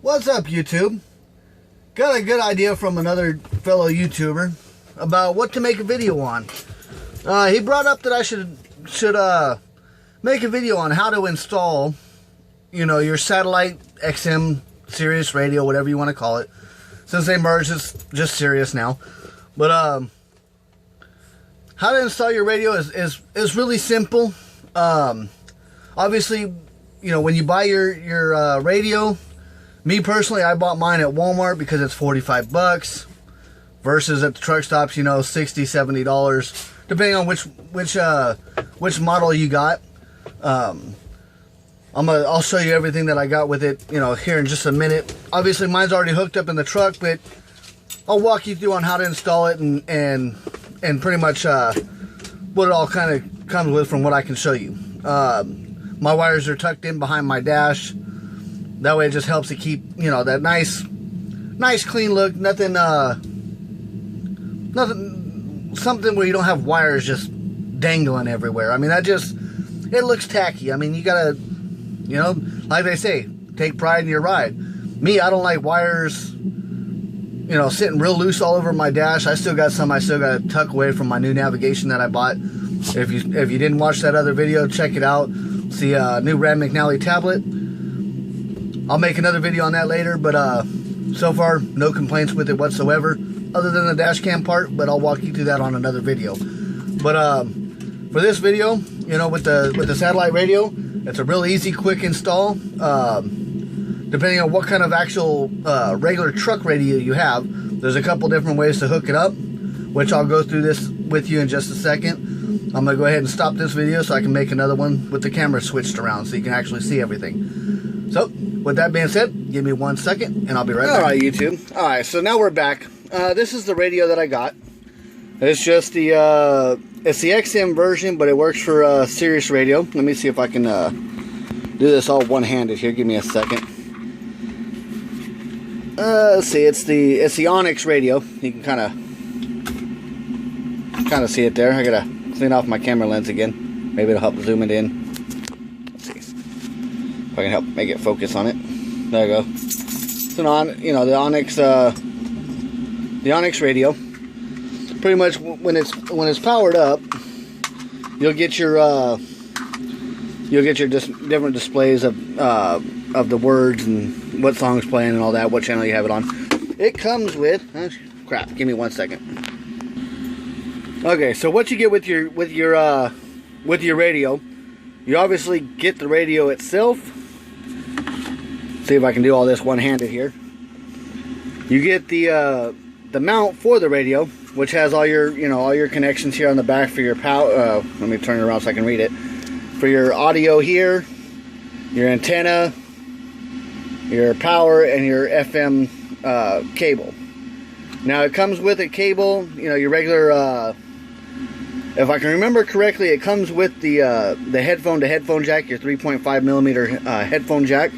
What's up, YouTube? Got a good idea from another fellow YouTuber about what to make a video on. He brought up that I should make a video on how to install, your satellite XM, Sirius radio, whatever you want to call it. Since they merged, it's just Sirius now. But how to install your radio is really simple. Obviously, when you buy your radio. Me personally, I bought mine at Walmart because it's 45 bucks versus at the truck stops, $60, $70, depending on which model you got. I'll show you everything that I got with it, here in just a minute. Obviously, mine's already hooked up in the truck, but I'll walk you through on how to install it and pretty much what it all kind of comes with from what I can show you. My wires are tucked in behind my dash. That way it just helps to keep, that nice clean look. Nothing, something where you don't have wires just dangling everywhere. I mean, it looks tacky. I mean, you gotta, like they say, take pride in your ride. Me, I don't like wires, sitting real loose all over my dash. I still got some I still gotta tuck away from my new navigation that I bought. If you didn't watch that other video, check it out. See a new Rand McNally tablet. I'll make another video on that later, but so far, no complaints with it whatsoever, other than the dash cam part, but I'll walk you through that on another video. But for this video, with the satellite radio, it's a real easy, quick install. Depending on what kind of actual regular truck radio you have, there's a couple different ways to hook it up, which I'll go through this with you in just a second. I'm going to go ahead and stop this video so I can make another one with the camera switched around so you can actually see everything. So, with that being said, give me 1 second and I'll be right back. Alright, YouTube. Alright, so now we're back. This is the radio that I got. It's just the XM version, but it works for Sirius radio. Let me see if I can do this all one-handed here. Give me a second. Let's see, it's the Onyx radio. You can kind of see it there. I gotta clean off my camera lens again. Maybe it'll help zoom it in. Let's see if I can help make it focus on it. There we go. It's the Onyx radio. Pretty much when it's powered up, you'll get your different displays of the words and what song's playing and all that, what channel you have it on. It comes with crap. Give me 1 second. Okay, so what you get with your radio, you obviously get the radio itself. See if I can do all this one-handed here. You get the mount for the radio, which has all your connections here on the back for your power. Let me turn it around so I can read it. For your audio here, your antenna, your power, and your FM cable. Now it comes with a cable, your regular. If I can remember correctly, it comes with the headphone-to-headphone jack, your 3.5 millimeter headphone jack.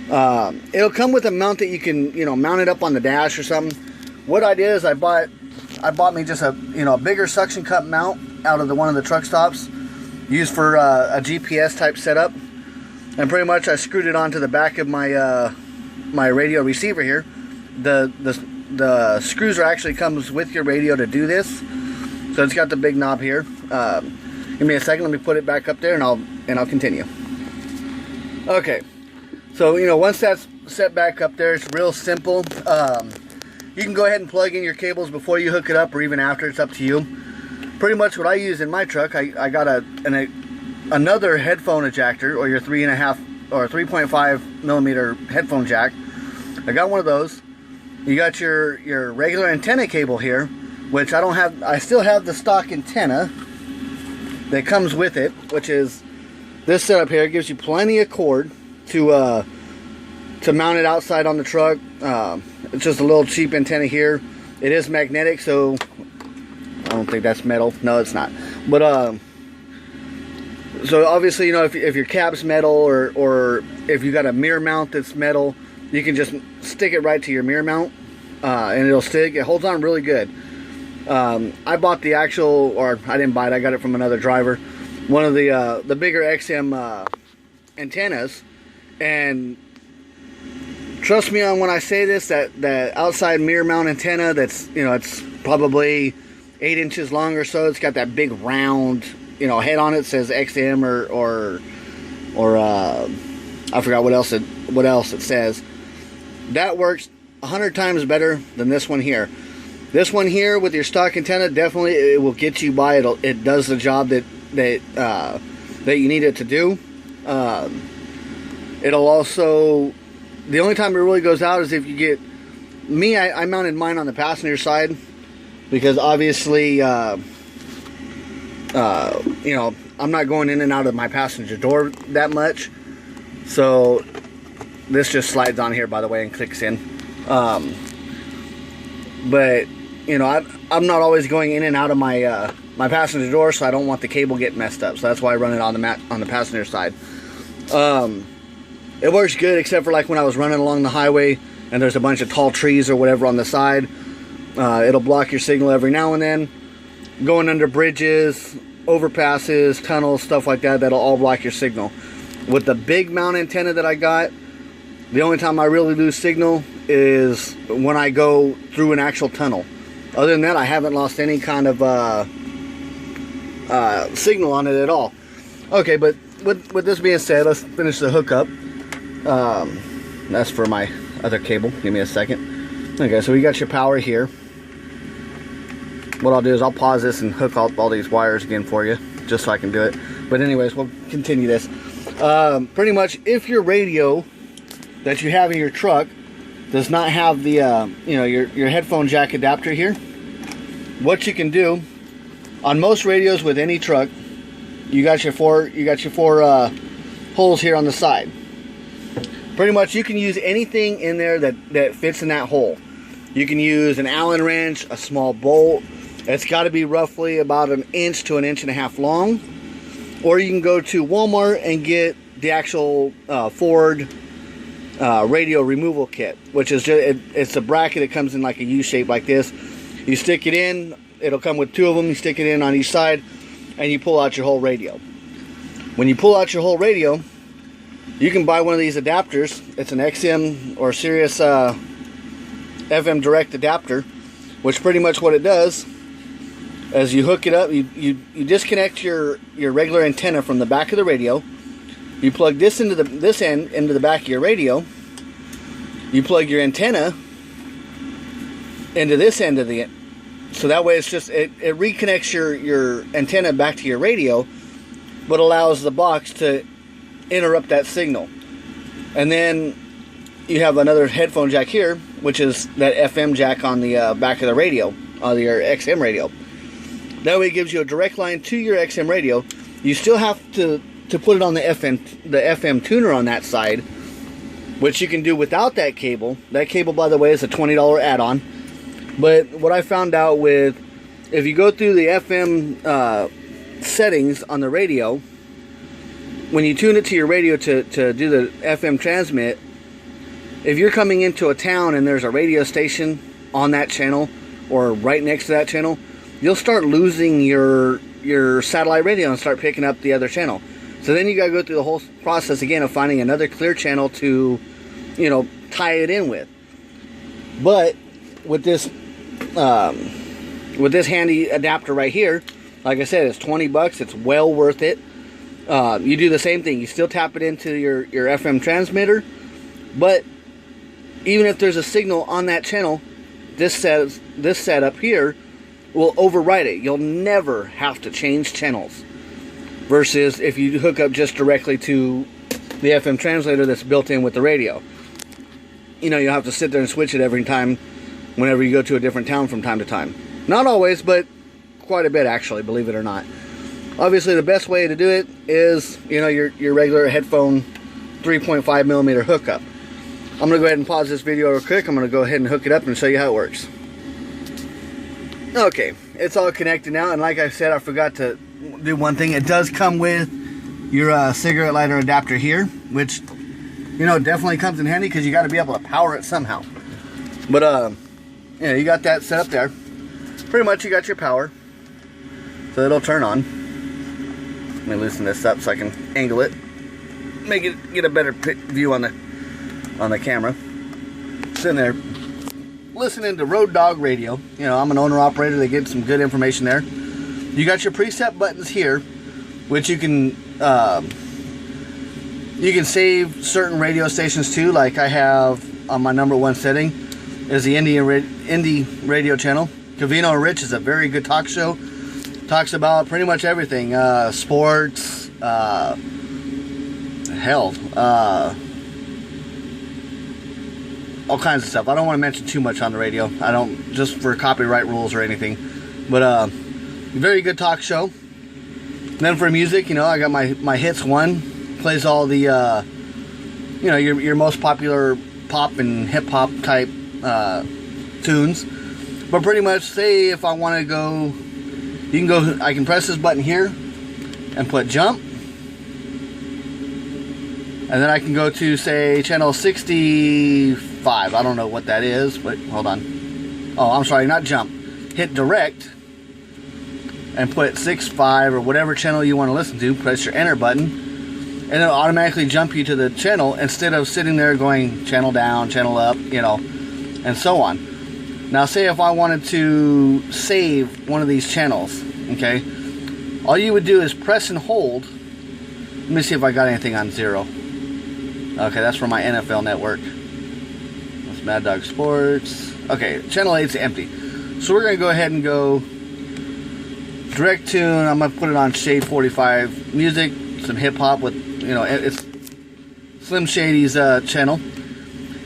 It'll come with a mount that you can, mount it up on the dash or something. What I did is I bought me just a bigger suction cup mount out of one of the truck stops, used for a GPS type setup, and pretty much I screwed it onto the back of my my radio receiver here. The screws actually comes with your radio to do this, so it's got the big knob here. Give me a second. Let me put it back up there, and I'll continue. Okay, so once that's set back up there, it's real simple. You can go ahead and plug in your cables before you hook it up, or even after. It's up to you. Pretty much what I use in my truck, I got another headphone ejector, or your 3.5 or 3.5 millimeter headphone jack. I got one of those. You got your regular antenna cable here, which I don't have. I still have the stock antenna that comes with it, which is this setup here. It gives you plenty of cord to mount it outside on the truck. It's just a little cheap antenna here. It is magnetic, so don't think that's metal. No, it's not. But so obviously, you know, if your cap's metal, or if you got a mirror mount that's metal, you can just stick it right to your mirror mount, and it'll stick. It holds on really good. I bought the actual, or I didn't buy it, I got it from another driver, one of the bigger XM antennas, and trust me on when I say this, that outside mirror mount antenna, that's, you know, it's probably 8 inches long or so. It's got that big round, you know, head on it, says XM or I forgot what else it says. That works 100 times better than this one here. This one here with your stock antenna, definitely it will get you by. It does the job that you need it to do. It'll also, the only time it really goes out is if you get, me, I mounted mine on the passenger side, because obviously, you know, I'm not going in and out of my passenger door that much. So this just slides on here, by the way, and clicks in. But you know, I'm not always going in and out of my my passenger door, so I don't want the cable getting messed up. So that's why I run it on the passenger side. It works good, except for like when I was running along the highway and there's a bunch of tall trees or whatever on the side. It'll block your signal every now and then. Going under bridges, overpasses, tunnels, stuff like that, that'll all block your signal. With the big mount antenna that I got, the only time I really lose signal is when I go through an actual tunnel. Other than that, I haven't lost any kind of signal on it at all. Okay, but with this being said, let's finish the hookup. That's for my other cable. Give me a second. Okay, so we got your power here. What I'll do is I'll pause this and hook up all these wires again for you, just so I can do it. But anyways, we'll continue this. Pretty much, if your radio that you have in your truck does not have the you know, your headphone jack adapter here, what you can do on most radios with any truck, you got your four holes here on the side. Pretty much you can use anything in there that fits in that hole. You can use an Allen wrench, a small bolt. It's got to be roughly about 1 inch to 1.5 inches long. Or you can go to Walmart and get the actual Ford radio removal kit, which is just, it's a bracket that comes in like a U shape like this. You stick it in, it'll come with 2 of them. You stick it in on each side and you pull out your whole radio. When you pull out your whole radio, you can buy one of these adapters. It's an XM or Sirius FM direct adapter, which pretty much what it does is you hook it up, you disconnect your regular antenna from the back of the radio. You plug this into this end into the back of your radio. You plug your antenna into this end of the, so that way it's just it reconnects your antenna back to your radio, but allows the box to interrupt that signal. And then you have another headphone jack here, which is that FM jack on the back of the radio, on your XM radio. That way it gives you a direct line to your XM radio. You still have to put it on the FM tuner on that side, which you can do without that cable. That cable, by the way, is a $20 add-on. But what I found out with, if you go through the FM settings on the radio, when you tune it to your radio to do the FM transmit, if you're coming into a town and there's a radio station on that channel or right next to that channel, you'll start losing your satellite radio and start picking up the other channel. So then you got to go through the whole process again of finding another clear channel to, you know, tie it in with. But with this handy adapter right here, like I said, it's 20 bucks. It's well worth it. You do the same thing. You still tap it into your FM transmitter, but even if there's a signal on that channel, this setup here will override it. You'll never have to change channels. Versus if you hook up just directly to the FM translator that's built in with the radio. You know, you'll have to sit there and switch it every time whenever you go to a different town from time to time. Not always, but quite a bit actually, believe it or not. Obviously the best way to do it is, you know, your regular headphone 3.5 millimeter hookup. I'm going to go ahead and pause this video real quick. I'm going to go ahead and hook it up and show you how it works. Okay, it's all connected now. And like I said, I forgot to do one thing. It does come with your cigarette lighter adapter here, which, you know, definitely comes in handy because you got to be able to power it somehow. But yeah, you got that set up there. Pretty much you got your power, so it'll turn on. Let me loosen this up so I can angle it, make it get a better view on the camera. Sitting there listening to Road Dog Radio. You know, I'm an owner operator. They get some good information there. You got your preset buttons here, which you can save certain radio stations too. Like I have on my #1 setting is the indie radio channel. Covino Rich is a very good talk show. Talks about pretty much everything, sports, hell, all kinds of stuff. I don't want to mention too much on the radio. I don't, just for copyright rules or anything. But very good talk show. Then for music, you know, I got my hits one. Plays all the, you know, your most popular pop and hip hop type tunes. But pretty much, say if I want to go, you can go, I can press this button here and put jump. And then I can go to, say, channel 65. I don't know what that is, but hold on. Oh, I'm sorry, not jump. Hit direct and put 65 or whatever channel you want to listen to. Press your enter button, and it'll automatically jump you to the channel instead of sitting there going channel down, channel up, you know, and so on. Now, say if I wanted to save one of these channels, okay, all you would do is press and hold. Let me see if I got anything on 0. Okay, that's for my NFL network. That's Mad Dog Sports. Okay, channel 8's empty. So we're going to go ahead and go direct tune. I'm going to put it on Shade 45 music, some hip hop with, you know, it's Slim Shady's channel.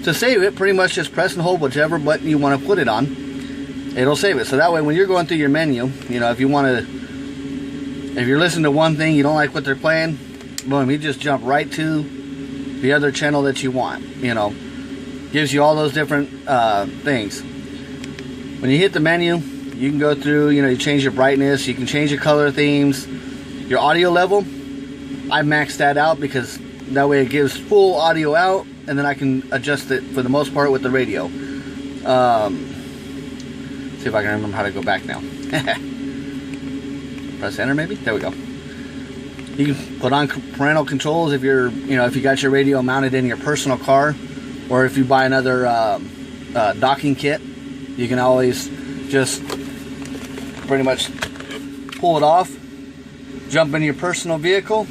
To save it, pretty much just press and hold whichever button you want to put it on. It'll save it. So that way when you're going through your menu, you know, if you want to, if you're listening to one thing, you don't like what they're playing, boom, you just jump right to the other channel that you want. You know, gives you all those different things. When you hit the menu, you can go through, you know, you change your brightness, you can change your color themes, your audio level. I maxed that out because that way it gives full audio out, and then I can adjust it for the most part with the radio. See if I can remember how to go back now. Press enter maybe? There we go. You can put on parental controls if you're, you know, if you got your radio mounted in your personal car, or if you buy another docking kit, you can always just pretty much pull it off, jump in your personal vehicle,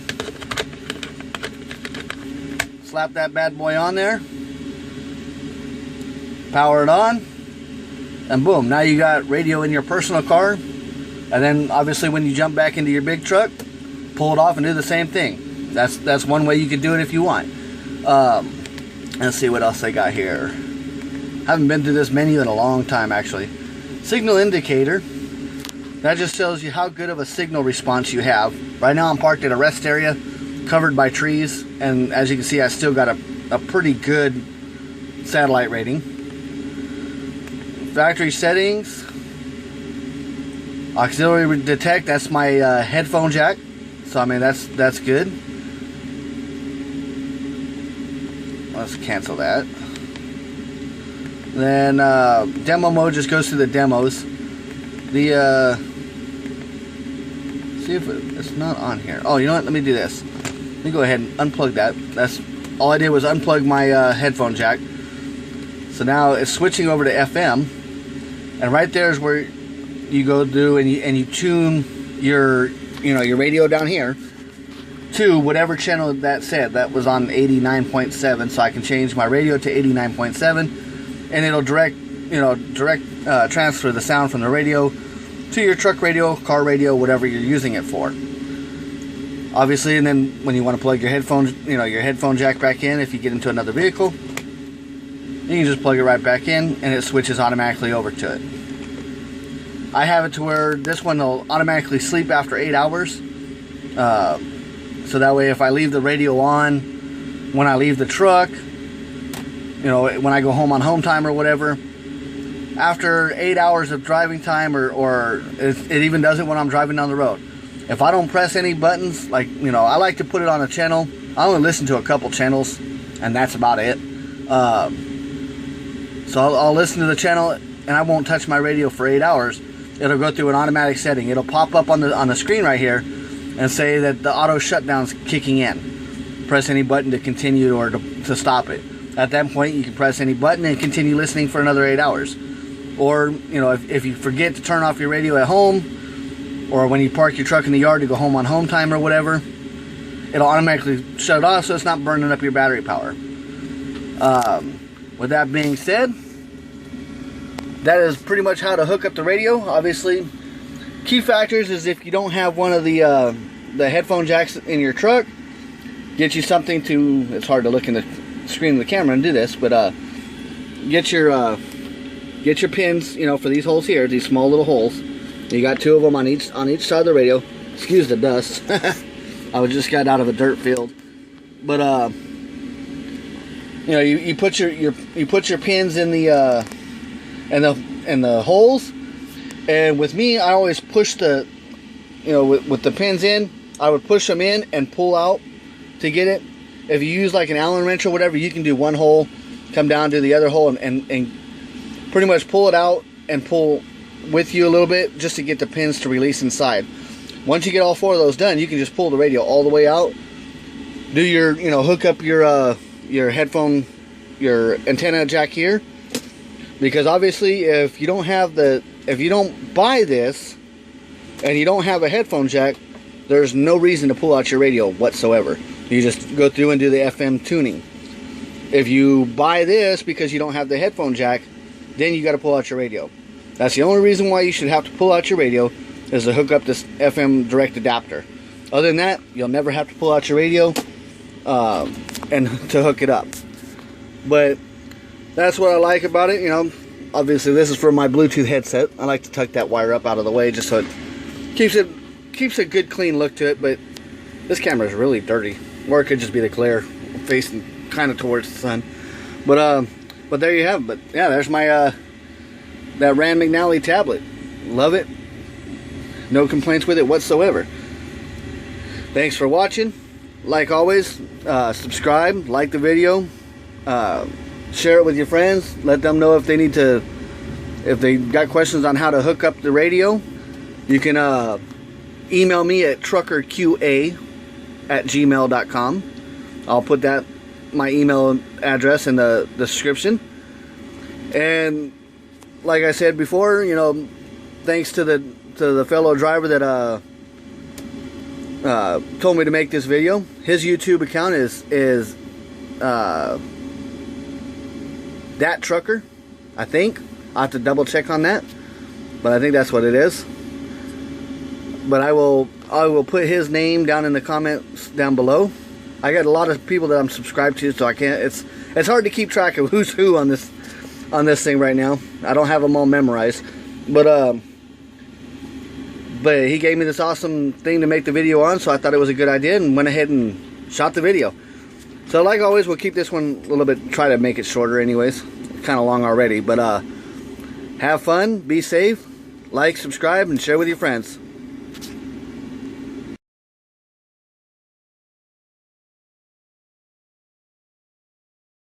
slap that bad boy on there, power it on, and boom, now you got radio in your personal car. And then obviously when you jump back into your big truck, pull it off and do the same thing. That's one way you could do it if you want. Let's see what else I got here. Haven't been through this menu in a long time, actually. Signal indicator. That just shows you how good of a signal response you have. Right now I'm parked at a rest area covered by trees, and as you can see I still got a pretty good satellite rating. Factory settings. Auxiliary detect, that's my headphone jack. So I mean that's good. Let's cancel that. Then demo mode just goes through the demos. The see if it's not on here. Oh, you know what? Let me do this. Let me go ahead and unplug that. That's all I did was unplug my headphone jack. So now it's switching over to FM, and right there is where you go through and you tune your, you know, your radio down here to whatever channel that said. That was on 89.7, so I can change my radio to 89.7, and it'll direct transfer the sound from the radio to your truck radio, car radio, whatever you're using it for. Obviously, and then when you want to plug your headphones, you know, your headphone jack back in, if you get into another vehicle, you can just plug it right back in, and it switches automatically over to it. I have it to where this one will automatically sleep after 8 hours. So that way if I leave the radio on when I leave the truck, you know, when I go home on home time or whatever, after 8 hours of driving time, or it even does it when I'm driving down the road. If I don't press any buttons, like, you know, I like to put it on a channel. I only listen to a couple channels, and that's about it. So I'll listen to the channel, and I won't touch my radio for 8 hours. It'll go through an automatic setting. It'll pop up on the screen right here and say that the auto shutdown's kicking in. Press any button to continue or to stop it. At that point, you can press any button and continue listening for another 8 hours. Or, you know, if you forget to turn off your radio at home, or when you park your truck in the yard to go home on home time or whatever, it'll automatically shut it off so it's not burning up your battery power. With that being said, that is pretty much how to hook up the radio. Obviously, key factors is if you don't have one of the headphone jacks in your truck, get you something to, it's hard to look in the screen of the camera and do this, but get your pins, you know, for these holes here, these small little holes. You got 2 of them on each side of the radio. Excuse the dust. I just got out of a dirt field. But you know, you put your pins in the holes. And with me, I always push the, you know, with the pins in, I would push them in and pull out to get it. If you use like an Allen wrench or whatever, you can do one hole, come down to the other hole, and pretty much pull it out and pull with you a little bit just to get the pins to release inside. Once you get all 4 of those done, you can just pull the radio all the way out. Do your, you know, hook up your headphone, your antenna jack here, because obviously if you don't buy this and you don't have a headphone jack, there's no reason to pull out your radio whatsoever. You just go through and do the FM tuning. If you buy this because you don't have the headphone jack, then you got to pull out your radio. That's the only reason why you should have to pull out your radio, is to hook up this FM direct adapter. Other than that, you'll never have to pull out your radio and to hook it up. But that's what I like about it. You know, obviously this is for my Bluetooth headset. I like to tuck that wire up out of the way just so it keeps a good clean look to it. But this camera is really dirty, or it could just be the glare facing kind of towards the sun. But there you have it. But yeah, there's my that Rand McNally tablet. Love it. No complaints with it whatsoever. Thanks for watching. Like always, subscribe, like the video, share it with your friends. Let them know if they got questions on how to hook up the radio. You can email me at truckerqa@gmail.com. I'll put my email address in the description. And like I said before, you know, thanks to the fellow driver that told me to make this video. His YouTube account is that trucker, I think. I'll have to double check on that, but I think that's what it is. But I will put his name down in the comments down below. I got a lot of people that I'm subscribed to, so I can't. It's hard to keep track of who's who on this thing right now. I don't have them all memorized, but he gave me this awesome thing to make the video on, so I thought it was a good idea and went ahead and shot the video. So like always, we'll keep this one a little bit, try to make it shorter anyways. It's kind of long already, but have fun, be safe, like, subscribe, and share with your friends.